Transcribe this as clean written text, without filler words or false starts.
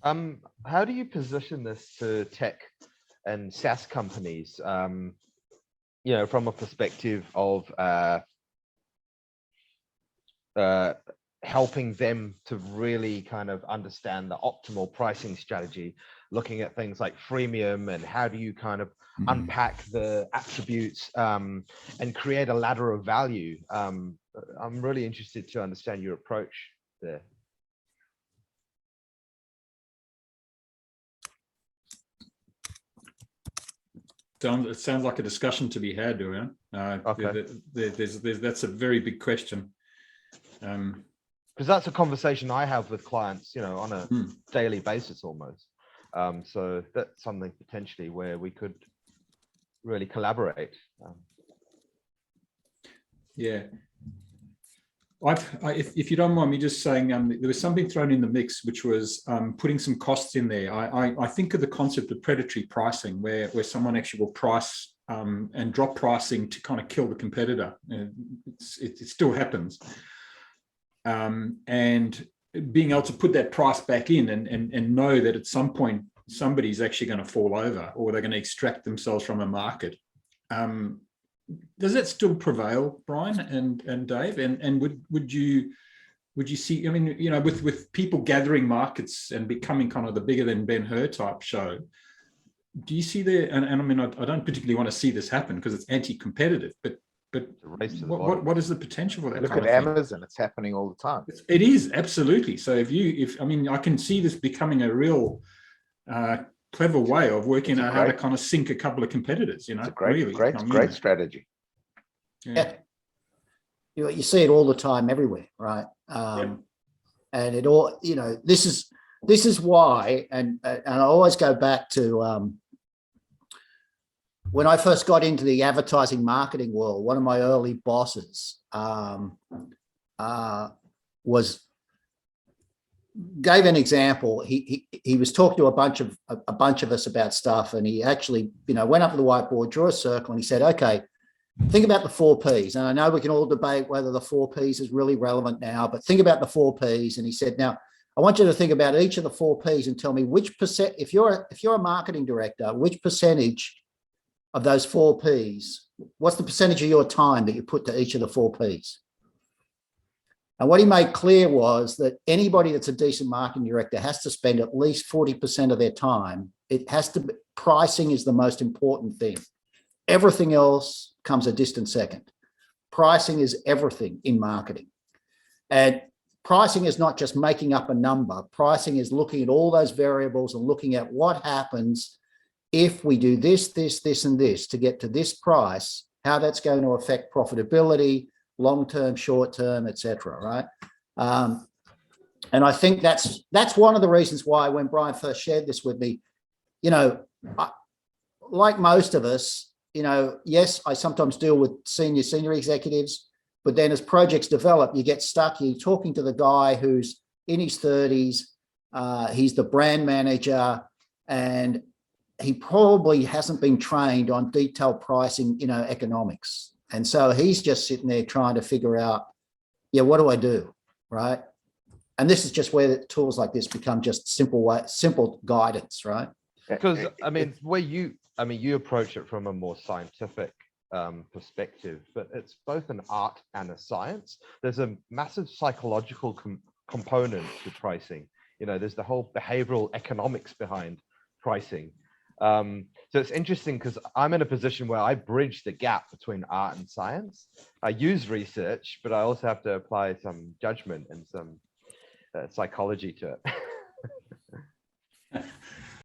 How do you position this to tech and SaaS companies? From a perspective of helping them to really kind of understand the optimal pricing strategy, looking at things like freemium and how do you kind of unpack the attributes and create a ladder of value. I'm really interested to understand your approach there. It sounds like a discussion to be had, Ayon. Okay. That's a very big question. Because that's a conversation I have with clients, on a daily basis almost. So that's something potentially where we could really collaborate. Yeah. If you don't mind me just saying, there was something thrown in the mix, which was putting some costs in there. I think of the concept of predatory pricing, where someone actually will price and drop pricing to kind of kill the competitor. It still happens. And being able to put that price back in and know that at some point somebody's actually going to fall over or they're going to extract themselves from a market. Does that still prevail, Brian and Dave? And would you see? I mean, with people gathering markets and becoming kind of the bigger than Ben-Hur type show, do you see there? And I mean, I don't particularly want to see this happen because it's anti-competitive, but what is the potential for that? Look at Amazon; it's happening all the time. It is absolutely. So I mean, I can see this becoming a real clever way of working out how to kind of sink a couple of competitors. It's a great strategy. Yeah. You see it all the time, everywhere, right? And it all, this is why, and I always go back to when I first got into the advertising marketing world. One of my early bosses gave an example. He was talking to a bunch of us about stuff, and he actually, went up to the whiteboard, drew a circle, and he said, "Okay, think about the 4 Ps." And I know we can all debate whether the 4 Ps is really relevant now, but think about the 4 Ps. And he said, "Now, I want you to think about each of the 4 Ps and tell me which percent, if you're a marketing director, which percentage of those 4 Ps, what's the percentage of your time that you put to each of the 4 Ps?" And what he made clear was that anybody that's a decent marketing director has to spend at least 40% of their time. Pricing is the most important thing. Everything else comes a distant second. Pricing is everything in marketing. And pricing is not just making up a number. Pricing is looking at all those variables and looking at what happens if we do this, this, and this to get to this price, how that's going to affect profitability, long-term, short-term, etc. Right? And I think that's one of the reasons why when Brian first shared this with me, like most of us, yes, I sometimes deal with senior executives, but then as projects develop, you get stuck. You're talking to the guy who's in his 30s. He's the brand manager, and he probably hasn't been trained on detailed pricing, economics. And so he's just sitting there trying to figure out, what do I do, right? And this is just where the tools like this become just simple guidance, right? Because I mean, you approach it from a more scientific perspective, but it's both an art and a science. There's a massive psychological component to pricing. There's the whole behavioral economics behind pricing. So it's interesting because I'm in a position where I bridge the gap between art and science. I use research, but I also have to apply some judgment and some psychology to it.